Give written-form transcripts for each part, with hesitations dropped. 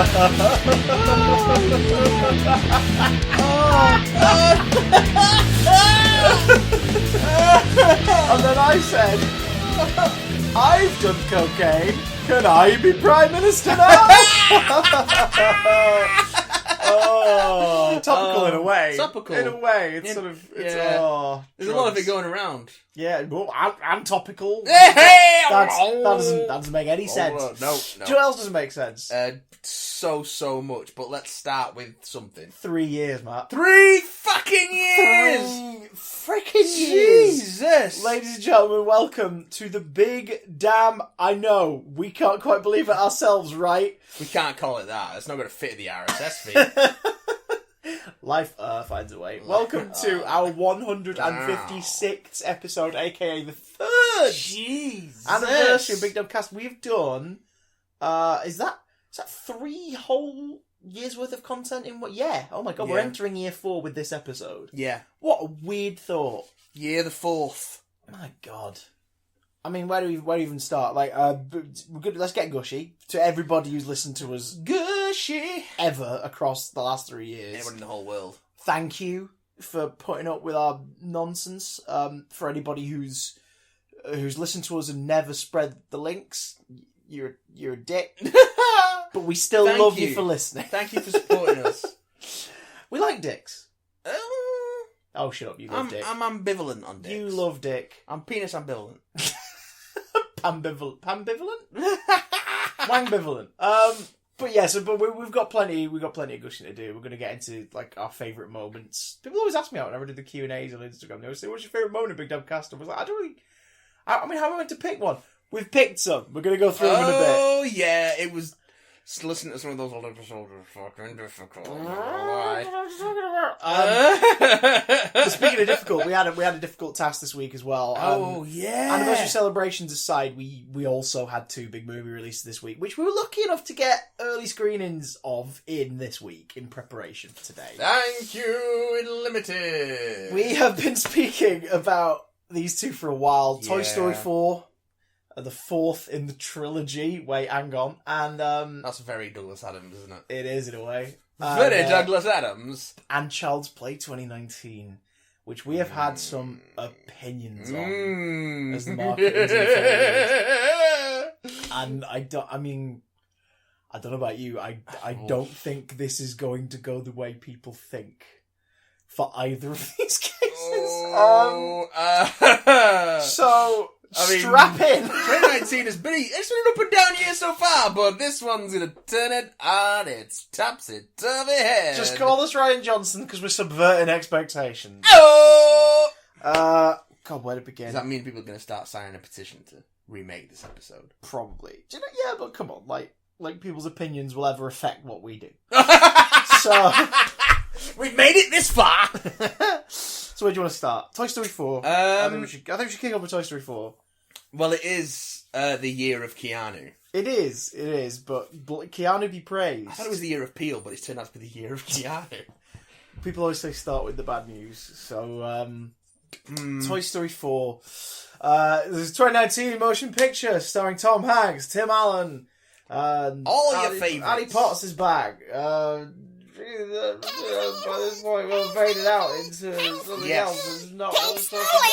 And then I said, I've done cocaine. Can I be Prime Minister now? Oh, topical in a way. Topical. In a way, it's sort of... It's, There's a lot of it going around. Yeah, well, I'm topical. Hey! That doesn't make any sense. No. What else doesn't make sense? So much, but let's start with something. 3 years, Matt. 3 fucking years! 3 freaking years! Jesus! Ladies and gentlemen, welcome to the big damn... I know, we can't quite believe it ourselves, right? We can't call it that. It's not going to fit the RSS feed. Life finds a way. Welcome to our 156th episode, aka the 3rd anniversary of Big Dumb Cast. We've done... Is that 3 whole years worth of content in what? Yeah. Oh my god, we're entering year 4 with this episode. Yeah. What a weird thought. Year the 4th. My god. I mean, where do we even start? Like, we're good. Let's get gushy to everybody who's listened to us Gushy. ever across the last 3 years. Everyone in the whole world. Thank you for putting up with our nonsense. For anybody who's listened to us and never spread the links, you're a dick. But we still love you for listening. Thank you for supporting us. We like dicks. Oh, shut up! You love dick. I'm ambivalent on dicks. You love dick. I'm penis ambivalent. Pambivalent? Wangbivalent. But yeah, but we've got plenty of gushing to do. We're going to get into like our favourite moments. People always ask me out whenever I do the Q&As on Instagram. They always say, "What's your favourite moment of Big Dumb Cast?" I was like, I don't really. I mean, how am I meant to pick one? We've picked some. We're going to go through them in a bit. Oh yeah, it was. Just listen to some of those old episodes are fucking difficult. Speaking of difficult, we had a difficult task this week as well. Anniversary celebrations aside, we also had 2 big movie releases this week, which we were lucky enough to get early screenings of in this week in preparation for today. Thank you, Unlimited. We have been speaking about these 2 for a while. Toy Story 4. The 4th in the trilogy. Wait, hang on. And that's very Douglas Adams, isn't it? It is in a way. Very Douglas Adams. And Child's Play 2019, which we have had some opinions on as the marketing's unfolded. And I don't know about you. I don't think this is going to go the way people think for either of these cases. So. Strap in! 2019 has been an up and down year so far, but this one's going to turn it on its topsy-turvy head. Just call us Ryan Johnson because we're subverting expectations. Oh! God, where to begin? Does that mean people are going to start signing a petition to remake this episode? Probably. Do you know, yeah, but come on, like people's opinions will ever affect what we do. So... We've made it this far! So where do you want to start? Toy Story 4. I think we should kick off with Toy Story 4. Well, it is the year of Keanu. It is, but Keanu be praised. I thought it was the year of Peel, but it's turned out to be the year of Keanu. People always say start with the bad news. So, Toy Story 4. This is a 2019 motion picture starring Tom Hanks, Tim Allen, all your favourites. Ali Potts is back. By this point, we'll fade it out into something else. It's not what it's talking about.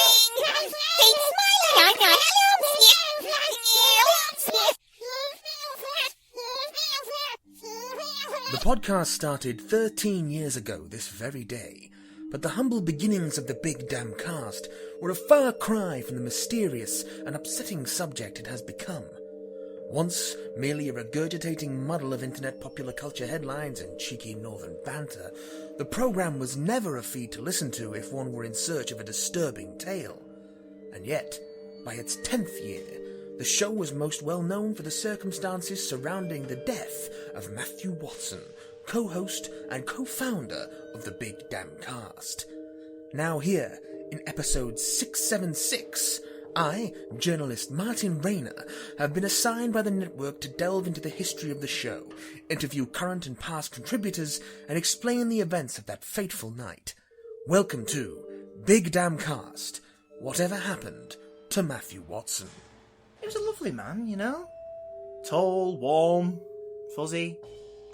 The podcast started 13 years ago this very day, but the humble beginnings of the Big Damn Cast were a far cry from the mysterious and upsetting subject it has become. Once merely a regurgitating muddle of internet popular culture headlines and cheeky northern banter, the programme was never a feed to listen to if one were in search of a disturbing tale. And yet, by its 10th year, the show was most well known for the circumstances surrounding the death of Matthew Watson, co-host and co-founder of the Big Damn Cast. Now here, in episode 676... I, journalist Martin Rayner, have been assigned by the network to delve into the history of the show, interview current and past contributors, and explain the events of that fateful night. Welcome to Big Damn Cast. Whatever happened to Matthew Watson? He was a lovely man, you know? Tall, warm, fuzzy,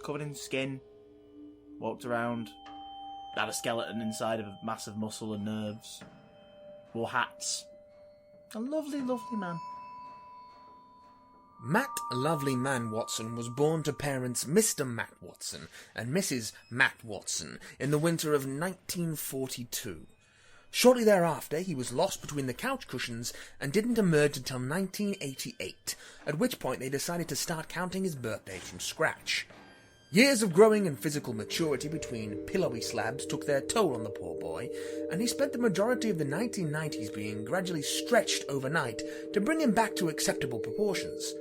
covered in skin, walked around, had a skeleton inside of a massive muscle and nerves, wore hats. A lovely, lovely man. Matt Lovely Man Watson was born to parents Mr. Matt Watson and Mrs. Matt Watson in the winter of 1942. Shortly thereafter, he was lost between the couch cushions and didn't emerge until 1988, at which point they decided to start counting his birthdays from scratch. Years of growing and physical maturity between pillowy slabs took their toll on the poor boy, and he spent the majority of the 1990s being gradually stretched overnight to bring him back to acceptable proportions.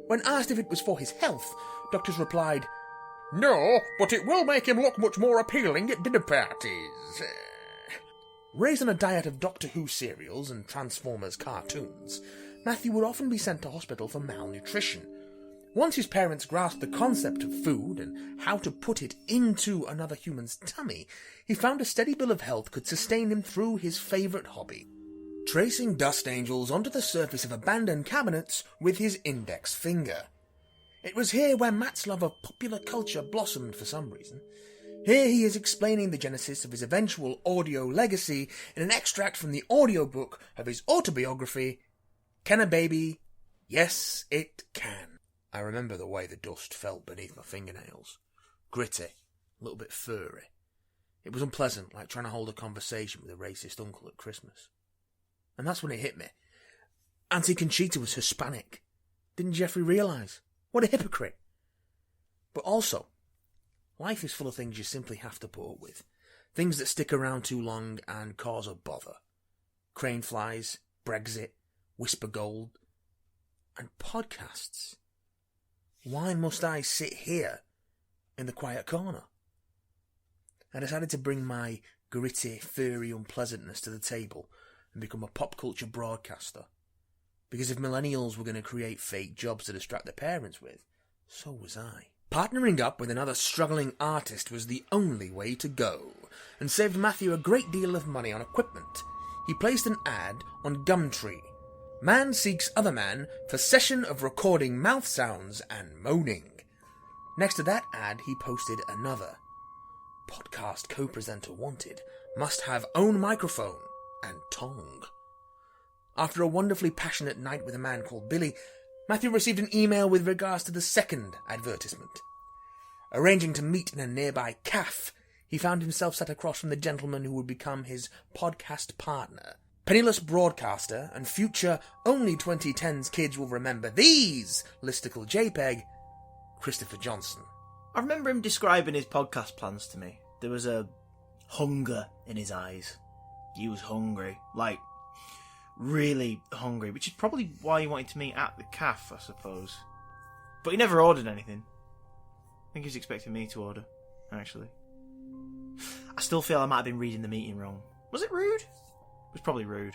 When asked if it was for his health, doctors replied, "No, but it will make him look much more appealing at dinner parties." Raised on a diet of Doctor Who serials and Transformers cartoons, Matthew would often be sent to hospital for malnutrition. Once his parents grasped the concept of food and how to put it into another human's tummy, he found a steady bill of health could sustain him through his favourite hobby, tracing dust angels onto the surface of abandoned cabinets with his index finger. It was here where Matt's love of popular culture blossomed for some reason. Here he is explaining the genesis of his eventual audio legacy in an extract from the audiobook of his autobiography, Can a Baby? Yes, It Can. I remember the way the dust felt beneath my fingernails. Gritty, a little bit furry. It was unpleasant, like trying to hold a conversation with a racist uncle at Christmas. And that's when it hit me. Auntie Conchita was Hispanic. Didn't Jeffrey realise? What a hypocrite. But also, life is full of things you simply have to put up with. Things that stick around too long and cause a bother. Crane flies, Brexit, Whisper Gold, and podcasts. Why must I sit here in the quiet corner? I decided to bring my gritty, furry unpleasantness to the table and become a pop culture broadcaster. Because if millennials were going to create fake jobs to distract their parents with, so was I. Partnering up with another struggling artist was the only way to go, and saved Matthew a great deal of money on equipment. He placed an ad on Gumtree. Man seeks other man for session of recording mouth sounds and moaning. Next to that ad, he posted another. Podcast co-presenter wanted. Must have own microphone and tongue. After a wonderfully passionate night with a man called Billy, Matthew received an email with regards to the second advertisement. Arranging to meet in a nearby cafe, he found himself sat across from the gentleman who would become his podcast partner. Penniless broadcaster and future only 2010s kids will remember these listicle JPEG, Christopher Johnson. I remember him describing his podcast plans to me. There was a hunger in his eyes. He was hungry, like really hungry, which is probably why he wanted to meet at the cafe, I suppose. But he never ordered anything. I think he was expecting me to order, actually. I still feel I might have been reading the meeting wrong. Was it rude? It was probably rude.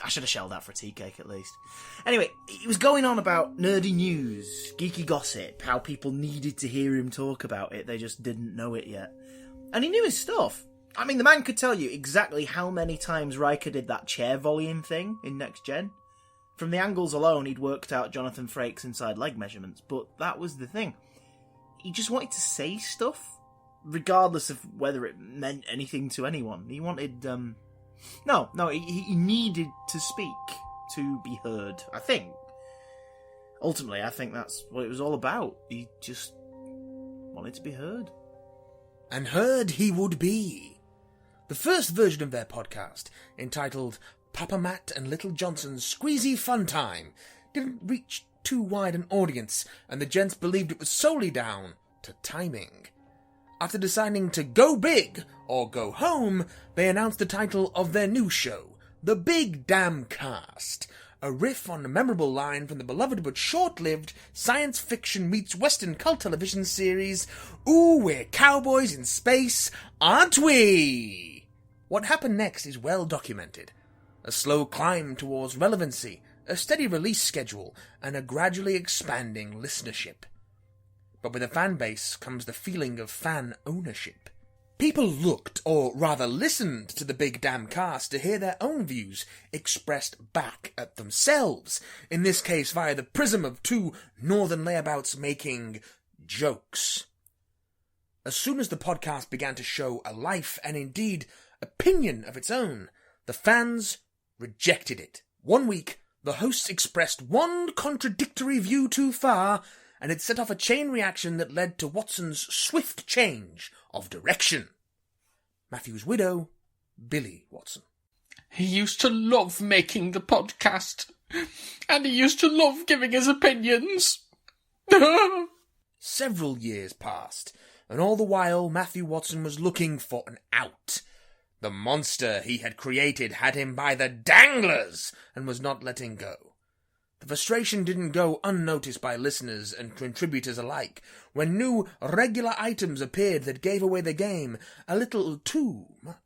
I should have shelled out for a tea cake at least. Anyway, he was going on about nerdy news, geeky gossip, how people needed to hear him talk about it, they just didn't know it yet. And he knew his stuff. I mean, the man could tell you exactly how many times Riker did that chair volume thing in Next Gen. From the angles alone, he'd worked out Jonathan Frakes' inside leg measurements, but that was the thing. He just wanted to say stuff, regardless of whether it meant anything to anyone. He wanted, he needed to speak to be heard, I think. Ultimately, I think that's what it was all about. He just wanted to be heard. And heard he would be. The first version of their podcast, entitled Papa Matt and Little Johnson's Squeezy Fun Time, didn't reach too wide an audience, and the gents believed it was solely down to timing. After deciding to go big or go home, they announced the title of their new show, The Big Damn Cast, a riff on a memorable line from the beloved but short-lived science fiction meets Western cult television series, Ooh, We're Cowboys in Space, Aren't We? What happened next is well documented. A slow climb towards relevancy, a steady release schedule, and a gradually expanding listenership. But with a fan base comes the feeling of fan ownership. People looked, or rather listened, to the Big Damn Cast to hear their own views expressed back at themselves, in this case via the prism of two northern layabouts making jokes. As soon as the podcast began to show a life and indeed opinion of its own, the fans rejected it. One week, the hosts expressed one contradictory view too far, and it set off a chain reaction that led to Watson's swift change of direction. Matthew's widow, Billy Watson. He used to love making the podcast, and he used to love giving his opinions. Several years passed, and all the while Matthew Watson was looking for an out. The monster he had created had him by the danglers and was not letting go. The frustration didn't go unnoticed by listeners and contributors alike when new regular items appeared that gave away the game a little too much.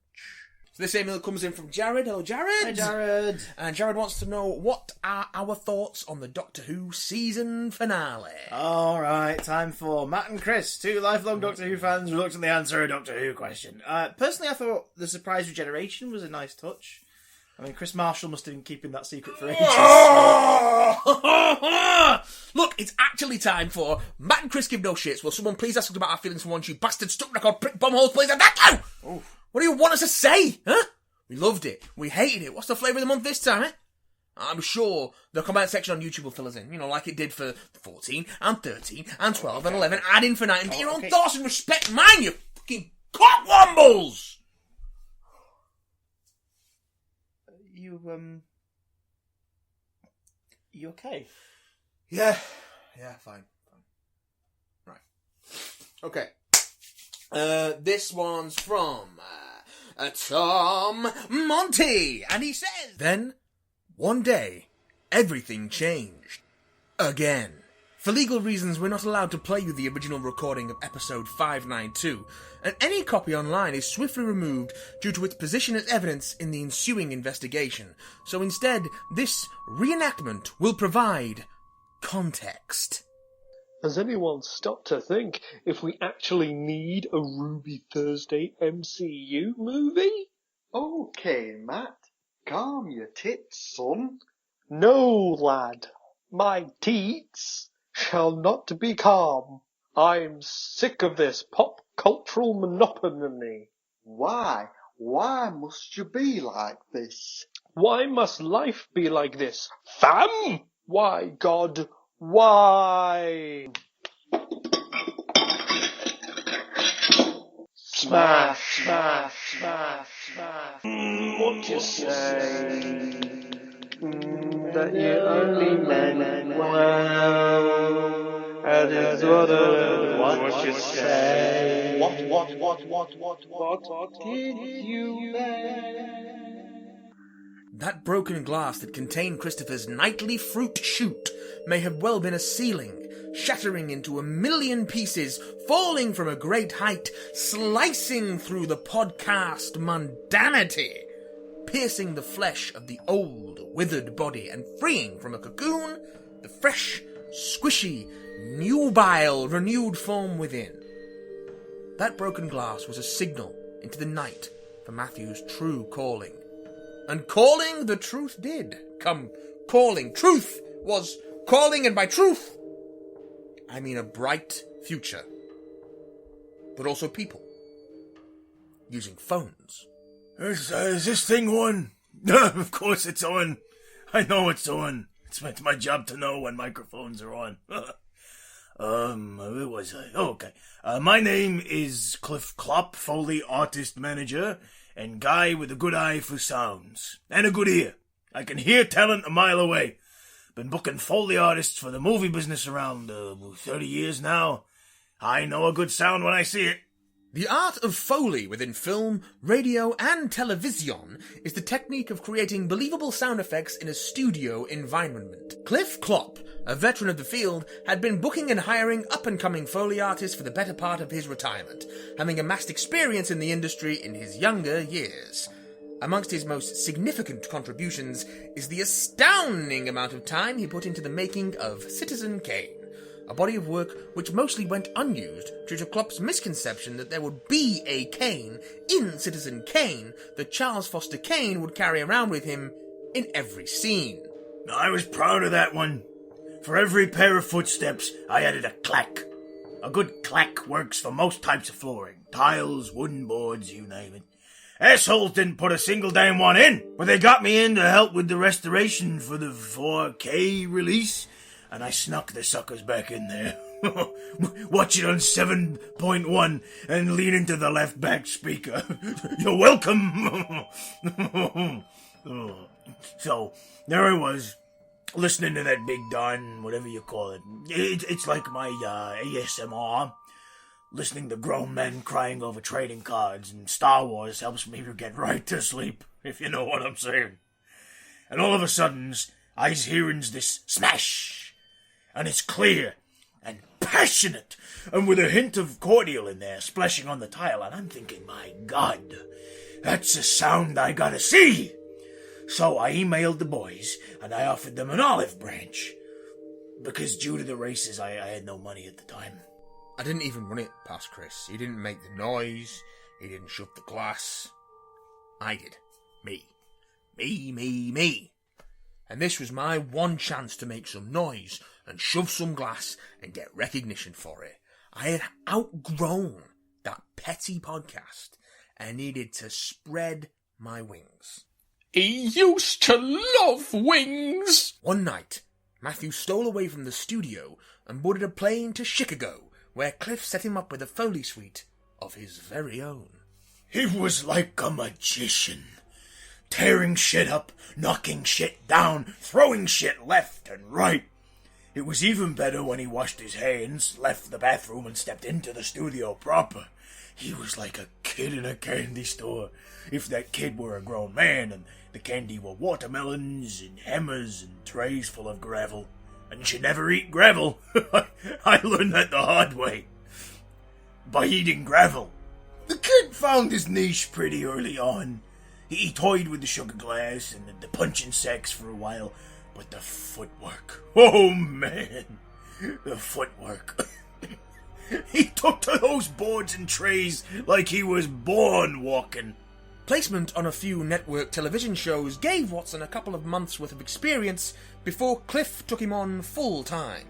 So this email comes in from Jared. Hello, Jared. Hi, Jared. And Jared wants to know, what are our thoughts on the Doctor Who season finale? All right, time for Matt and Chris, two lifelong Doctor Who fans, reluctantly answer a Doctor Who question. Personally, I thought the surprise regeneration was a nice touch. I mean, Chris Marshall must have been keeping that secret for ages. Look, it's actually time for Matt and Chris Give No Shits. Will someone please ask us about our feelings for once, you bastard stuck record prick bumholes, please, and thank you! Oof. What do you want us to say, huh? We loved it. We hated it. What's the flavour of the month this time, eh? I'm sure the comment section on YouTube will fill us in, like it did for 14, and 13, and 12, and 11, ad infinitum. Get your own thoughts and respect mine, you fucking cockwombles! You okay? Yeah, fine. Right. Okay. This one's from Tom Monty, and he says, then, one day, everything changed. Again. For legal reasons, we're not allowed to play you the original recording of episode 592, and any copy online is swiftly removed due to its position as evidence in the ensuing investigation. So instead, this reenactment will provide context. Has anyone stopped to think if we actually need a Ruby Thursday MCU movie? Okay, Matt. Calm your tits, son. No, lad. My teats shall not be calm. I'm sick of this pop cultural monopoly. Why? Why must you be like this? Why must life be like this, fam? Why, God, why? Smash, smash, smash, smash. What you say? That you only meant well. That is what you say. What did you mean? That broken glass that contained Christopher's nightly fruit shoot may have well been a ceiling, shattering into a million pieces, falling from a great height, slicing through the podcast mundanity, piercing the flesh of the old, withered body, and freeing from a cocoon the fresh, squishy, nubile, renewed form within. That broken glass was a signal into the night for Matthew's true calling. And calling the truth did come calling. Truth was calling, and by truth, I mean a bright future. But also people. Using phones. Is this thing on? Of course it's on. I know it's on. It's my job to know when microphones are on. Where was I? Oh, okay. My name is Cliff Klopp, Foley artist manager, and guy with a good eye for sounds. And a good ear. I can hear talent a mile away. Been booking Foley artists for the movie business around 30 years now. I know a good sound when I see it. The art of Foley within film, radio, and television is the technique of creating believable sound effects in a studio environment. Cliff Klopp, a veteran of the field, had been booking and hiring up-and-coming Foley artists for the better part of his retirement, having amassed experience in the industry in his younger years. Amongst his most significant contributions is the astounding amount of time he put into the making of Citizen Kane, a body of work which mostly went unused due to Klopp's misconception that there would be a Kane in Citizen Kane that Charles Foster Kane would carry around with him in every scene. I was proud of that one. For every pair of footsteps, I added a clack. A good clack works for most types of flooring. Tiles, wooden boards, you name it. Assholes didn't put a single damn one in, but they got me in to help with the restoration for the 4K release, and I snuck the suckers back in there. Watch it on 7.1 and lean into the left back speaker. You're welcome. So, there I was, listening to that big darn, whatever you call it. It's like my ASMR. Listening to grown men crying over trading cards and Star Wars helps me to get right to sleep, if you know what I'm saying. And all of a sudden, I's hearing this smash, and it's clear and passionate, and with a hint of cordial in there splashing on the tile, and I'm thinking, my God, that's a sound I gotta see. So I emailed the boys, and I offered them an olive branch, because due to the races, I had no money at the time. I didn't even run it past Chris. He didn't make the noise. He didn't shove the glass. I did. Me. And this was my one chance to make some noise and shove some glass and get recognition for it. I had outgrown that petty podcast and needed to spread my wings. He used to love wings. One night, Matthew stole away from the studio and boarded a plane to Chicago, where Cliff set him up with a Foley suite of his very own. He was like a magician, tearing shit up, knocking shit down, throwing shit left and right. It was even better when he washed his hands, left the bathroom, and stepped into the studio proper. He was like a kid in a candy store, if that kid were a grown man and the candy were watermelons and hammers and trays full of gravel. And you should never eat gravel. I learned that the hard way. By eating gravel. The kid found his niche pretty early on. He toyed with the sugar glass and the punching sacks for a while. But the footwork. Oh, man. The footwork. He took to those boards and trays like he was born walking. Placement on a few network television shows gave Watson a couple of months' worth of experience before Cliff took him on full-time.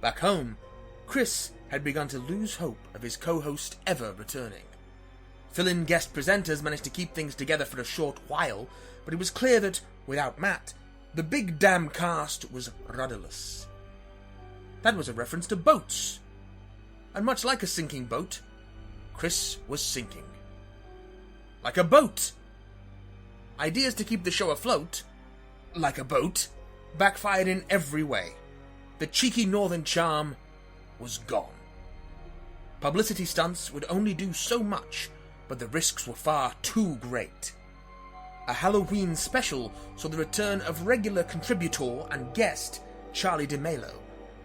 Back home, Chris had begun to lose hope of his co-host ever returning. Fill-in guest presenters managed to keep things together for a short while, but it was clear that, without Matt, the big damn cast was rudderless. That was a reference to boats. And much like a sinking boat, Chris was sinking. Like a boat. Ideas to keep the show afloat, like a boat, backfired in every way. The cheeky northern charm was gone. Publicity stunts would only do so much, but the risks were far too great. A Halloween special saw the return of regular contributor and guest Charlie DeMelo,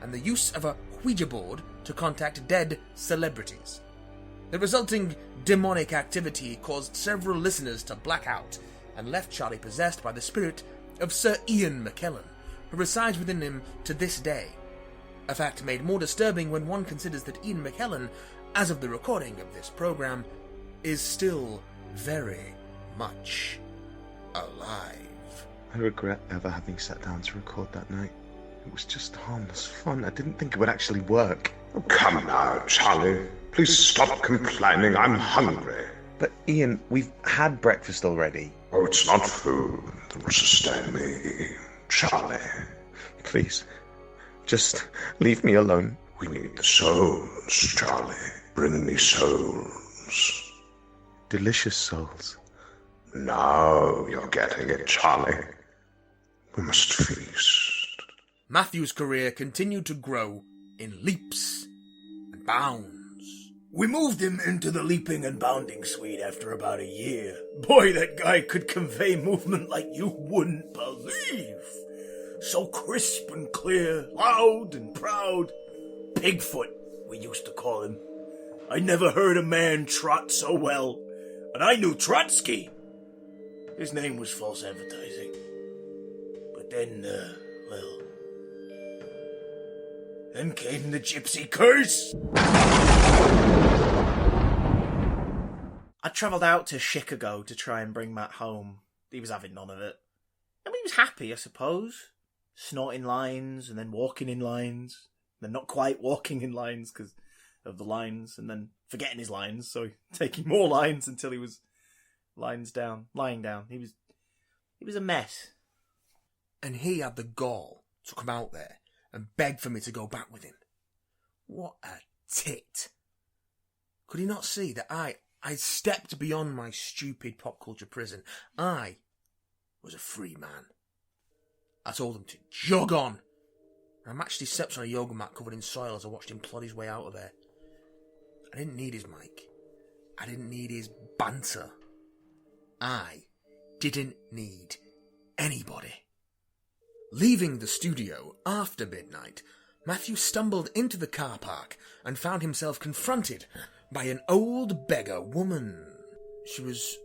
and the use of a Ouija board to contact dead celebrities. The resulting demonic activity caused several listeners to black out and left Charlie possessed by the spirit of Sir Ian McKellen, who resides within him to this day. A fact made more disturbing when one considers that Ian McKellen, as of the recording of this program, is still very much alive. I regret ever having sat down to record that night. It was just harmless fun. I didn't think it would actually work. Oh, come now, Charlie. Please stop complaining. I'm hungry. But Ian, we've had breakfast already. Oh, it's not food that will sustain me, Charlie. Please, just leave me alone. We need the souls, Charlie. Bring me souls. Delicious souls. Now you're getting it, Charlie. We must feast. Matthew's career continued to grow in leaps and bounds. We moved him into the leaping and bounding suite after about a year. Boy, that guy could convey movement like you wouldn't believe. So crisp and clear, loud and proud. Bigfoot, we used to call him. I never heard a man trot so well. And I knew Trotsky. His name was false advertising. But then, then came the gypsy curse. I travelled out to Chicago to try and bring Matt home. He was having none of it. I mean, he was happy, I suppose. Snorting lines and then walking in lines. Then not quite walking in lines because of the lines and then forgetting his lines, so taking more lines until he was lying down. He was a mess. And he had the gall to come out there and beg for me to go back with him. What a tit. Could he not see that I stepped beyond my stupid pop culture prison? I was a free man. I told him to jog on. I matched his steps on a yoga mat covered in soil as I watched him plod his way out of there. I didn't need his mic. I didn't need his banter. I didn't need anybody. Leaving the studio after midnight, Matthew stumbled into the car park and found himself confronted by an old beggar woman. She was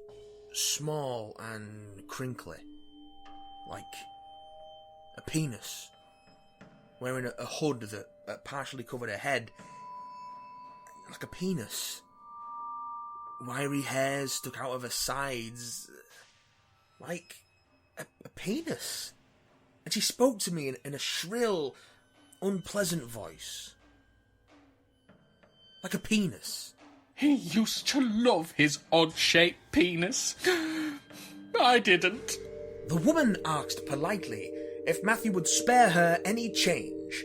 small and crinkly, like a penis, wearing a hood that partially covered her head, like a penis. Wiry hairs stuck out of her sides, like a penis. And she spoke to me in a shrill, unpleasant voice, like a penis. He used to love his odd-shaped penis. I didn't. The woman asked politely if Matthew would spare her any change.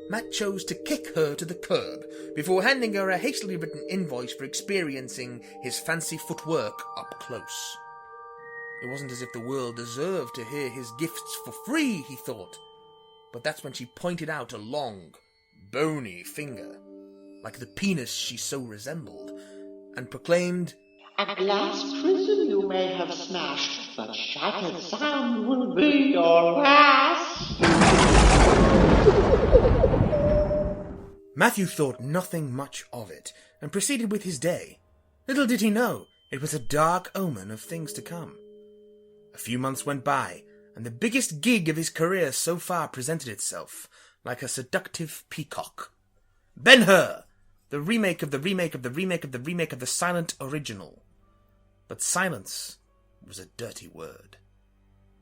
Matt chose to kick her to the curb before handing her a hastily written invoice for experiencing his fancy footwork up close. It wasn't as if the world deserved to hear his gifts for free, he thought. But that's when she pointed out a long, bony finger, like the penis she so resembled, and proclaimed, "At last, prison you may have smashed, but shattered sound will be your last." Matthew thought nothing much of it, and proceeded with his day. Little did he know, it was a dark omen of things to come. A few months went by, and the biggest gig of his career so far presented itself, like a seductive peacock. Ben-Hur, the remake of the remake of the remake of the remake of the silent original. But silence was a dirty word.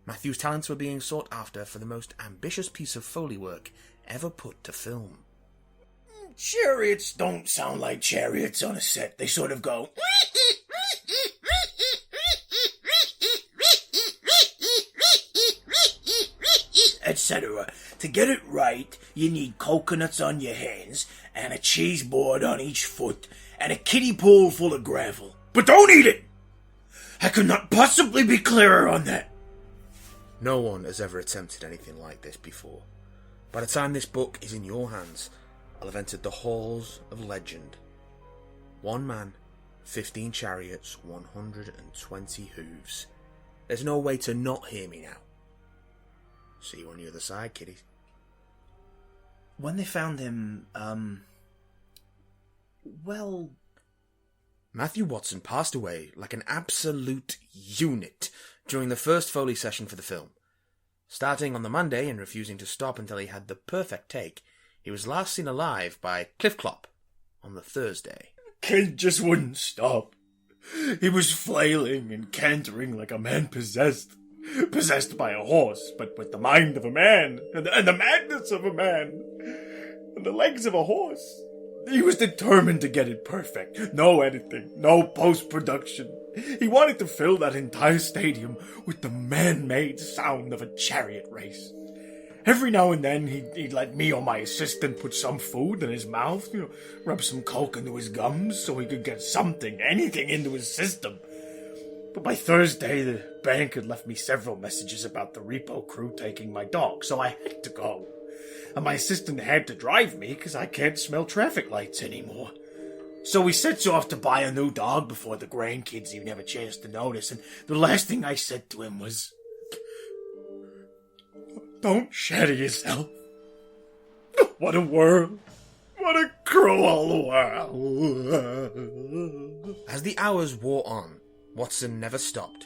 Matthew's talents were being sought after for the most ambitious piece of Foley work ever put to film. Chariots don't sound like chariots on a set. They sort of go... etc. To get it right, you need coconuts on your hands, and a cheese board on each foot, and a kiddie pool full of gravel. But don't eat it! I could not possibly be clearer on that. No one has ever attempted anything like this before. By the time this book is in your hands, I'll have entered the halls of legend. 1 man, 15 chariots, 120 hooves. There's no way to not hear me now. See you on the other side, kiddies. When they found him, well... Matthew Watson passed away like an absolute unit during the first Foley session for the film. Starting on the Monday and refusing to stop until he had the perfect take, he was last seen alive by Cliff Clop on the Thursday. Kid just wouldn't stop. He was flailing and cantering like a man possessed. Possessed by a horse, but with the mind of a man, and the madness of a man, and the legs of a horse. He was determined to get it perfect. No editing, no post-production. He wanted to fill that entire stadium with the man-made sound of a chariot race. Every now and then, he'd let me or my assistant put some food in his mouth, rub some coke into his gums so he could get something, anything into his system. But by Thursday, the bank had left me several messages about the repo crew taking my dog, so I had to go. And my assistant had to drive me because I can't smell traffic lights anymore. So he sets off to buy a new dog before the grandkids even have a chance to notice, and the last thing I said to him was, "Don't shatter yourself. What a world. What a cruel world." As the hours wore on, Watson never stopped,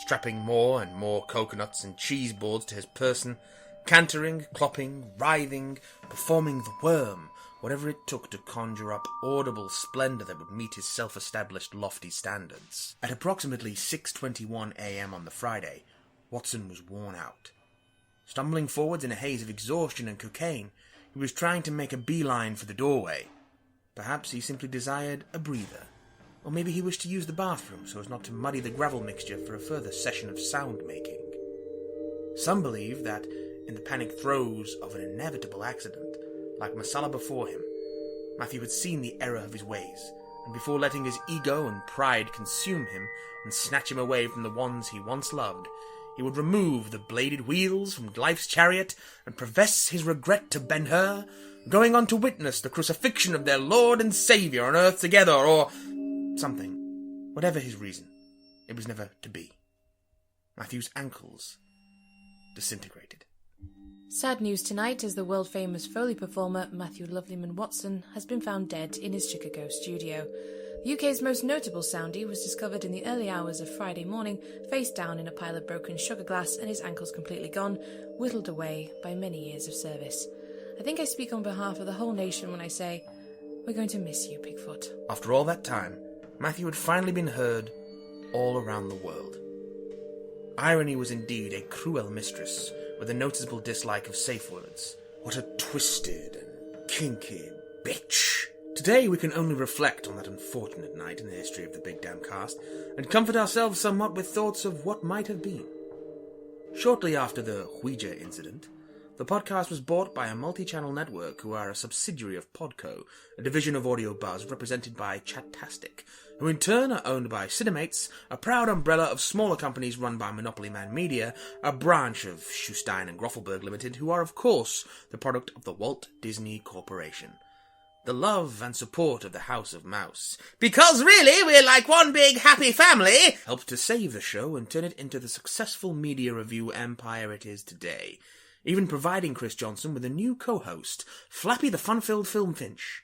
strapping more and more coconuts and cheese boards to his person, cantering, clopping, writhing, performing the worm, whatever it took to conjure up audible splendour that would meet his self-established lofty standards. At approximately 6:21 a.m. on the Friday, Watson was worn out. Stumbling forwards in a haze of exhaustion and cocaine, he was trying to make a beeline for the doorway, Perhaps he simply desired a breather. Or maybe he wished to use the bathroom so as not to muddy the gravel mixture for a further session of sound-making. Some believe that, in the panic throes of an inevitable accident, like Masala before him, Matthew had seen the error of his ways, and before letting his ego and pride consume him and snatch him away from the ones he once loved, he would remove the bladed wheels from life's chariot and profess his regret to Ben-Hur, going on to witness the crucifixion of their Lord and Saviour on earth together, or something. Whatever his reason, it was never to be. Matthew's ankles disintegrated. Sad news tonight as the world-famous Foley performer Matthew Lovelyman Watson has been found dead in his Chicago studio. The UK's most notable soundie was discovered in the early hours of Friday morning, face down in a pile of broken sugar glass and his ankles completely gone, whittled away by many years of service. I think I speak on behalf of the whole nation when I say, we're going to miss you, Pigfoot. After all that time, Matthew had finally been heard all around the world. Irony was indeed a cruel mistress, with a noticeable dislike of safe words. What a twisted and kinky bitch. Today we can only reflect on that unfortunate night in the history of the Big Damn Cast, and comfort ourselves somewhat with thoughts of what might have been. Shortly after the Ouija incident, the podcast was bought by a multi-channel network who are a subsidiary of Podco, a division of Audio Buzz represented by Chatastic, who in turn are owned by Cinemates, a proud umbrella of smaller companies run by Monopoly Man Media, a branch of Schustein and Groffelberg Limited, who are of course the product of the Walt Disney Corporation. The love and support of the House of Mouse, because really we're like one big happy family, helped to save the show and turn it into the successful media review empire it is today, even providing Chris Johnson with a new co-host, Flappy the Fun-Filled Film Finch.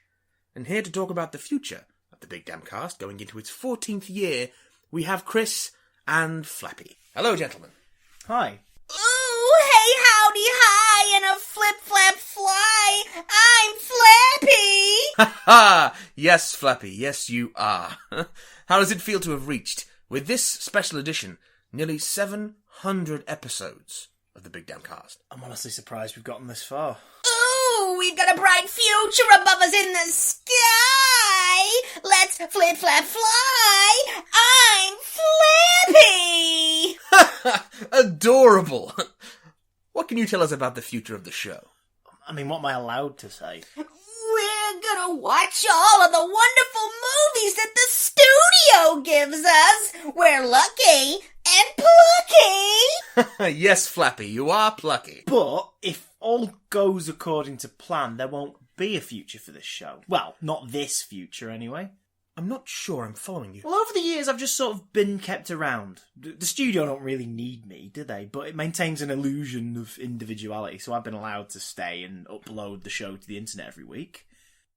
And here to talk about the future of the Big Damn Cast going into its 14th year, we have Chris and Flappy. Hello, gentlemen. Hi. Ooh, hey, howdy, hi, and a flip-flap fly. I'm Flappy. Ha ha! Yes, Flappy, yes you are. How does it feel to have reached, with this special edition, nearly 700 episodes of the Big Damn Cast? I'm honestly surprised we've gotten this far. Ooh, we've got a bright future above us in the sky. Let's flip-flap fly. I'm Flappy. Adorable! What can you tell us about the future of the show? I mean, what am I allowed to say? We're gonna watch all of the wonderful movies that the studio gives us. We're lucky and plucky. Yes, Flappy, you are plucky. But if all goes according to plan, there won't be a future for this show. Well, not this future, anyway. I'm not sure I'm following you. Well, over the years, I've just sort of been kept around. The studio don't really need me, do they? But it maintains an illusion of individuality, so I've been allowed to stay and upload the show to the internet every week.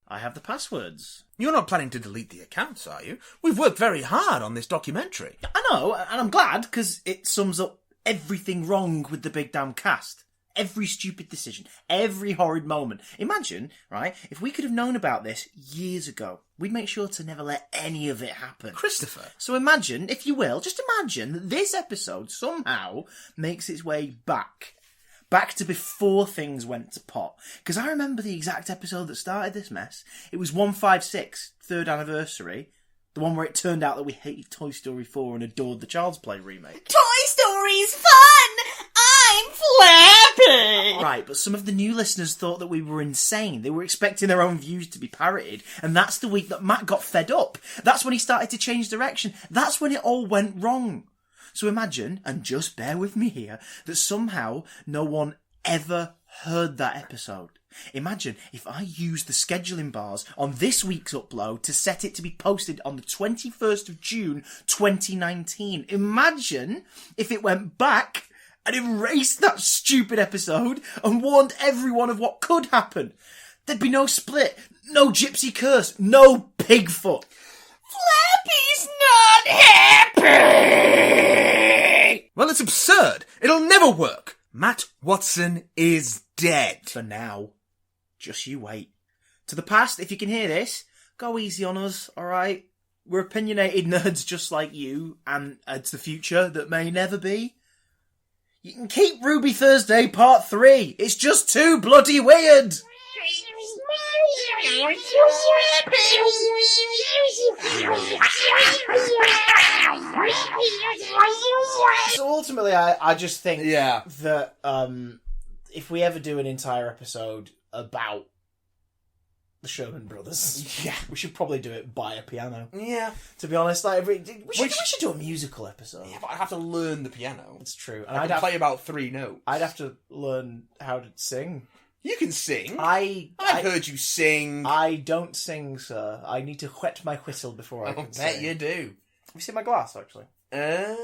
I have the passwords. You're not planning to delete the accounts, are you? We've worked very hard on this documentary. I know, and I'm glad, because it sums up everything wrong with the Big Damn Cast. Every stupid decision, every horrid moment. Imagine, right, if we could have known about this years ago, we'd make sure to never let any of it happen. Christopher. So imagine, if you will, just imagine that this episode somehow makes its way back to before things went to pot. Because I remember the exact episode that started this mess. It was 156, 3rd anniversary. The one where it turned out that we hated Toy Story 4 and adored the Child's Play remake. Toy Story's fun! I'm Flappy! Right, but some of the new listeners thought that we were insane. They were expecting their own views to be parroted, and that's the week that Matt got fed up. That's when he started to change direction. That's when it all went wrong. So imagine, and just bear with me here, that somehow no one ever heard that episode. Imagine if I used the scheduling bars on this week's upload to set it to be posted on the 21st of June 2019. Imagine if it went back and erased that stupid episode and warned everyone of what could happen. There'd be no split, no gypsy curse, no Pigfoot. Flappy's not happy! Well, it's absurd. It'll never work. Matt Watson is dead. For now. Just you wait. To the past, if you can hear this, go easy on us, alright? We're opinionated nerds just like you, and it's the future that may never be. You can keep Ruby Thursday Part 3. It's just too bloody weird. So ultimately, I just think Yeah. that if we ever do an entire episode about the Sherman Brothers, Yeah. we should probably do it by a piano. Yeah. To be honest, like we should do a musical episode. Yeah, but I'd have to learn the piano. It's true, and I can play about 3 notes. I'd have to learn how to sing. You can sing. I've heard you sing. I don't sing, sir. I need to whet my whistle before I can bet sing. you do. Have you seen my glass, actually? No.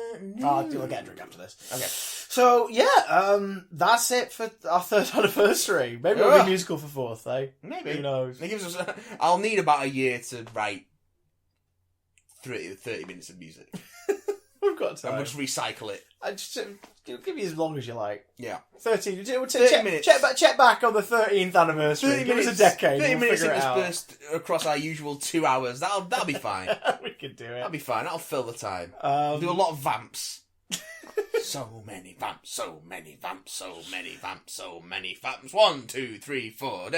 I'll get a drink after this. Okay. So, yeah, that's it for our 3rd anniversary. Maybe it'll be musical for 4th, eh? Maybe. Who knows? It gives us. I'll need about a year to write 30 minutes of music. We've got time. And we'll just recycle it. It'll give you as long as you like. Yeah. 13 minutes. Check back on the 13th anniversary. 30 Give minutes, us a decade. 30 We'll minutes figure it out. interspersed across our usual 2 hours. That'll be fine. We can do it. That'll be fine. That'll fill the time. We'll do a lot of vamps. So many vamps, so many vamps, so many vamps, so many vamps. 1, 2, 3, 4.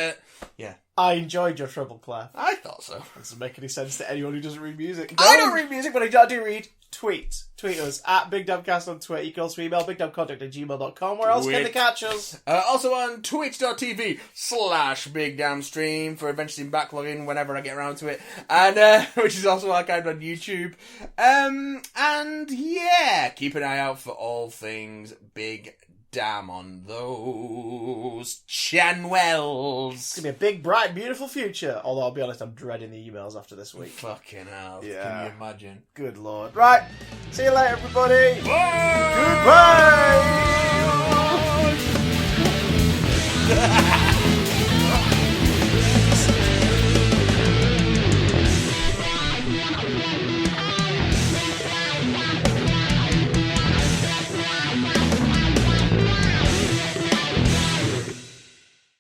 Yeah. I enjoyed your treble clef. I thought so. Doesn't make any sense to anyone who doesn't read music. No. I don't read music, but I do read tweets. Tweet us at BigDamnCast on Twitter. You can also email bigdamcontact@gmail.com. Where else can they catch us? Also on twitch.tv/BigDamnStream for eventually backlogging whenever I get around to it. And which is also archived on YouTube. And yeah, keep an eye out for all things Big Damn on those channels. It's going to be a big, bright, beautiful future. Although, I'll be honest, I'm dreading the emails after this week. Fucking hell. Yeah. Can you imagine? Good lord. Right. See you later, everybody. Bye. Goodbye.